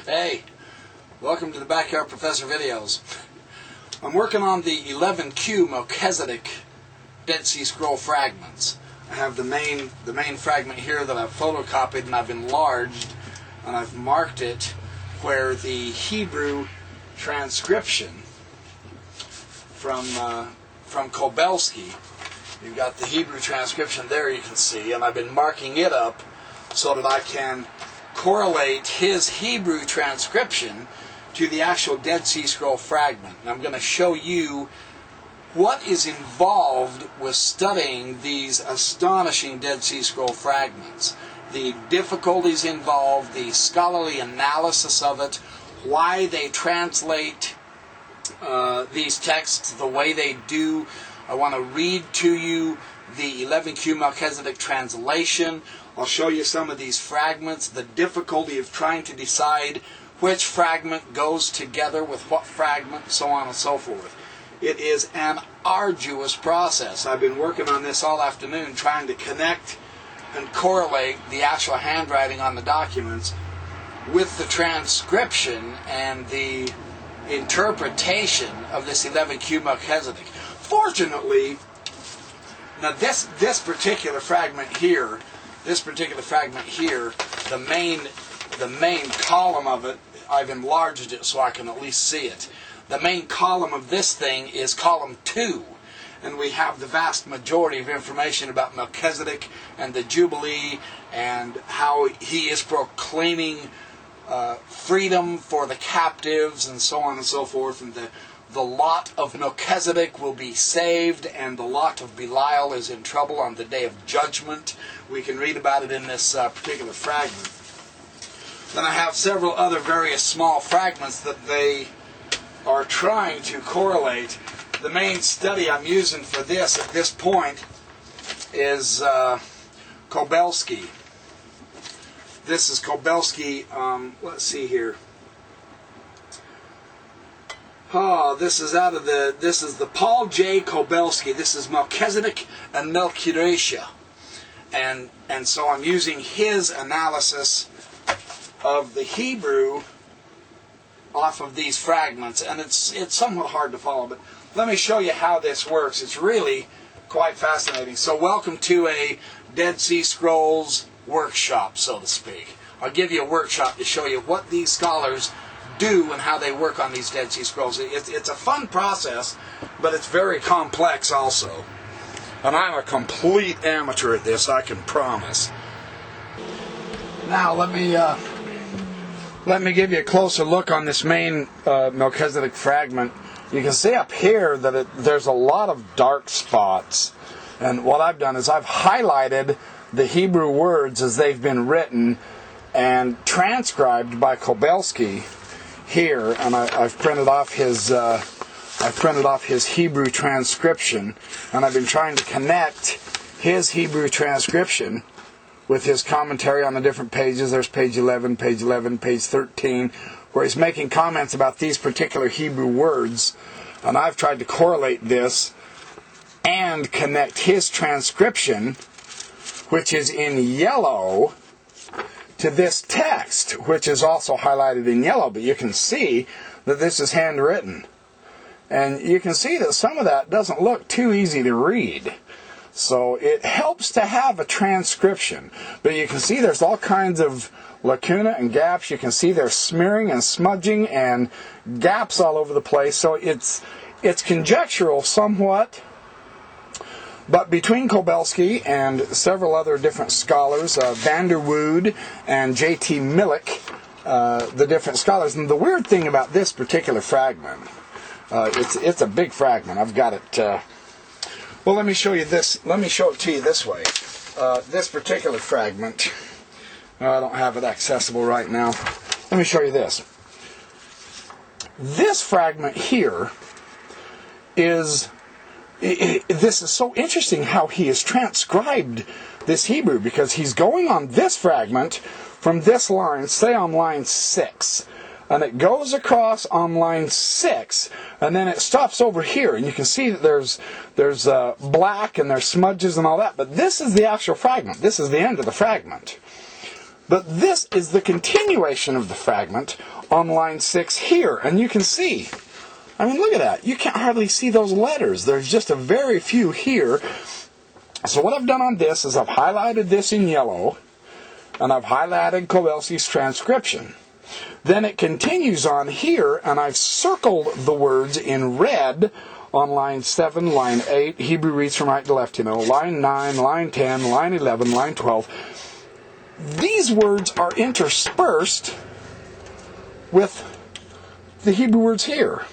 Hey, welcome to the Backyard Professor videos. I'm working on the 11Q Melchizedek Dead Sea Scroll fragments. I have the main fragment here that I've photocopied and I've enlarged, and I've marked it where the Hebrew transcription from Kobelsky. You've got the Hebrew transcription there, you can see, and I've been marking it up so that I can correlate his Hebrew transcription to the actual Dead Sea Scroll fragment. And I'm going to show you what is involved with studying these astonishing Dead Sea Scroll fragments. The difficulties involved, the scholarly analysis of it, why they translate these texts the way they do. I want to read to you the 11Q Melchizedek translation. I'll show you some of these fragments, the difficulty of trying to decide which fragment goes together with what fragment, so on and so forth. It is an arduous process. I've been working on this all afternoon trying to connect and correlate the actual handwriting on the documents with the transcription and the interpretation of this 11Q Melchizedek. Fortunately, now this particular fragment here, the main column of it, I've enlarged it so I can at least see it. The main column of this thing is column 2, and we have the vast majority of information about Melchizedek and the Jubilee and how he is proclaiming freedom for the captives and so on and so forth, and the lot of Melchizedek will be saved, and the lot of Belial is in trouble on the day of judgment. We can read about it in this particular fragment. Then I have several other various small fragments that they are trying to correlate. The main study I'm using for this at this point is Kobelsky. This is Kobelsky, let's see here. This is the Paul J. Kobelsky. This is Melchizedek and Melchizedek. And so I'm using his analysis of the Hebrew off of these fragments, and it's somewhat hard to follow, but let me show you how this works. It's really quite fascinating. So welcome to a Dead Sea Scrolls workshop, so to speak. I'll give you a workshop to show you what these scholars do and how they work on these Dead Sea Scrolls. It's a fun process, but it's very complex also. And I'm a complete amateur at this, I can promise. Now let me give you a closer look on this main Melchizedek fragment. You can see up here that there's a lot of dark spots. And what I've done is I've highlighted the Hebrew words as they've been written and transcribed by Kobelsky here, and I've printed off his Hebrew transcription, and I've been trying to connect his Hebrew transcription with his commentary on the different pages. There's page 11, page 13, where he's making comments about these particular Hebrew words, and I've tried to correlate this and connect his transcription, which is in yellow, to this text, which is also highlighted in yellow, but you can see that this is handwritten. And you can see that some of that doesn't look too easy to read. So it helps to have a transcription. But you can see there's all kinds of lacuna and gaps. You can see there's smearing and smudging and gaps all over the place. So it's conjectural somewhat. But between Kobelsky and several other different scholars, Van der Wood and J.T. Millick, the different scholars, and the weird thing about this particular fragment, it's a big fragment. I've got it. Well, let me show you this. Let me show it to you this way. This particular fragment, I don't have it accessible right now. Let me show you this. This fragment here is. This is so interesting how he has transcribed this Hebrew, because he's going on this fragment from this line, say on line 6, and it goes across on line 6, and then it stops over here, and you can see that there's black and there's smudges and all that, but this is the actual fragment. This is the end of the fragment. But this is the continuation of the fragment on line 6 here. And you can see, I mean, look at that. You can't hardly see those letters. There's just a very few here. So what I've done on this is I've highlighted this in yellow, and I've highlighted Kowalski's transcription. Then it continues on here, and I've circled the words in red on line 7, line 8, Hebrew reads from right to left, line 9, line 10, line 11, line 12. These words are interspersed with the Hebrew words here.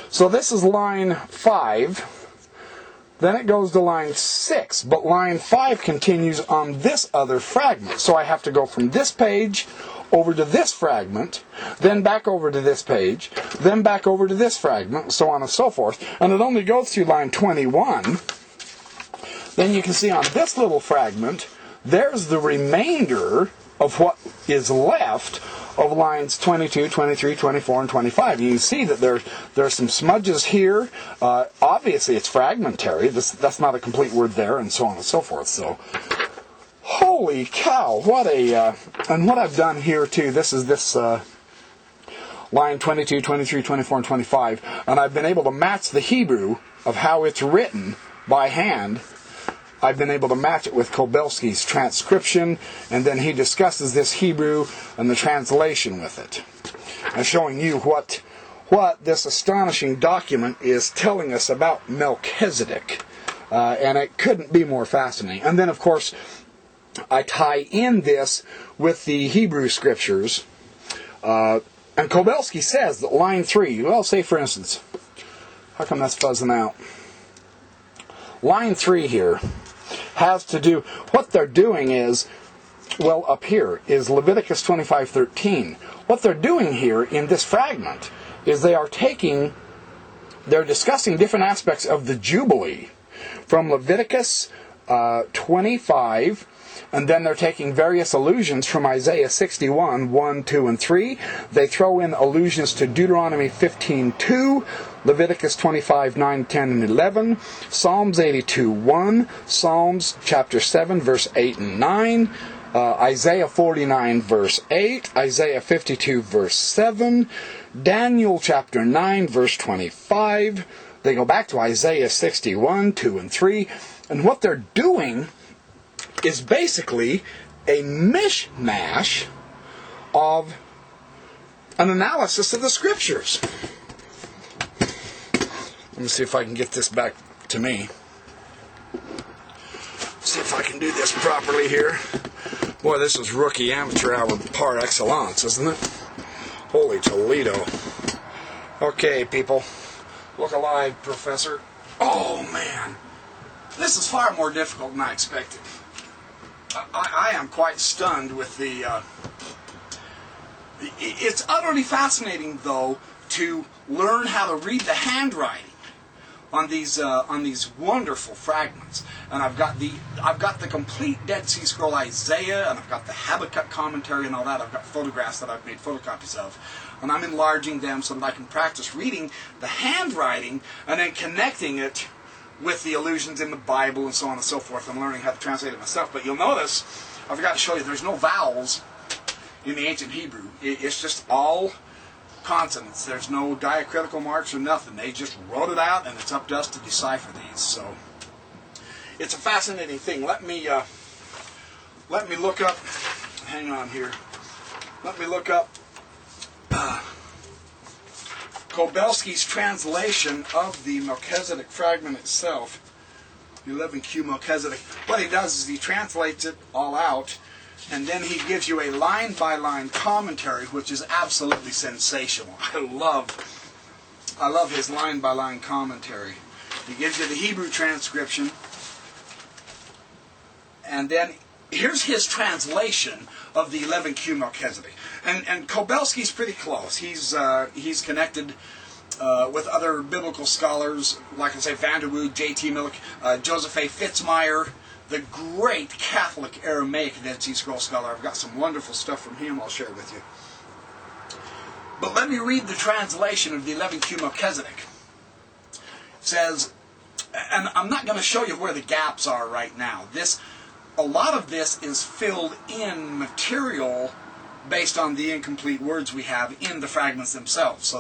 So this is line 5, then it goes to line 6, but line 5 continues on this other fragment. So I have to go from this page over to this fragment, then back over to this page, then back over to this fragment, so on and so forth. And it only goes through line 21. Then you can see on this little fragment, there's the remainder of what is left of lines 22, 23, 24, and 25. You can see that there are some smudges here. Obviously, it's fragmentary. That's not a complete word there, and so on and so forth. So, holy cow! What a and what I've done here too. This is this line 22, 23, 24, and 25, and I've been able to match the Hebrew of how it's written by hand. I've been able to match it with Kowalski's transcription, and then he discusses this Hebrew and the translation with it, and showing you what this astonishing document is telling us about Melchizedek. And it couldn't be more fascinating. And then, of course, I tie in this with the Hebrew scriptures. And Kowalski says that line 3, well, say for instance, how come that's fuzzing out? Line 3 here has to do, what they're doing is, well, up here is Leviticus 25:13. What they're doing here in this fragment is they're discussing different aspects of the Jubilee from Leviticus 25, and then they're taking various allusions from Isaiah 61, 1, 2, and 3. They throw in allusions to Deuteronomy 15:2, Leviticus 25, 9, 10, and 11, Psalms 82, 1, Psalms chapter 7, verse 8 and 9, Isaiah 49, verse 8, Isaiah 52, verse 7, Daniel chapter 9, verse 25. They go back to Isaiah 61, 2, and 3. And what they're doing is basically a mishmash of an analysis of the scriptures. Let me see if I can get this back to me. See if I can do this properly here. Boy, this is rookie amateur hour par excellence, isn't it? Holy Toledo. Okay, people. Look alive, Professor. Oh, man. This is far more difficult than I expected. I am quite stunned with the... It's utterly fascinating, though, to learn how to read the handwriting on these wonderful fragments. And I've got the complete Dead Sea Scroll Isaiah, and I've got the Habakkuk commentary and all that. I've got photographs that I've made photocopies of, and I'm enlarging them so that I can practice reading the handwriting and then connecting it with the allusions in the Bible and so on and so forth. I'm learning how to translate it myself. But you'll notice, I forgot to show you, there's no vowels in the ancient Hebrew. It's just all consonants. There's no diacritical marks or nothing. They just wrote it out, and it's up to us to decipher these. So it's a fascinating thing. Let me look up. Hang on here. Let me look up Kowalski's translation of the Melchizedek fragment itself. The 11Q Melchizedek. What he does is he translates it all out, and then he gives you a line-by-line commentary, which is absolutely sensational. I love his line-by-line commentary. He gives you the Hebrew transcription, and then here's his translation of the 11Q Melchizedek. And Kowalski's pretty close. He's connected with other biblical scholars, like I say, Vanderwood, J.T. Millick, Joseph A. Fitzmyer, the great Catholic Aramaic Dead Sea Scroll scholar. I've got some wonderful stuff from him I'll share with you. But let me read the translation of the 11Q Melchizedek. It says, and I'm not going to show you where the gaps are right now. a lot of this is filled in material based on the incomplete words we have in the fragments themselves. So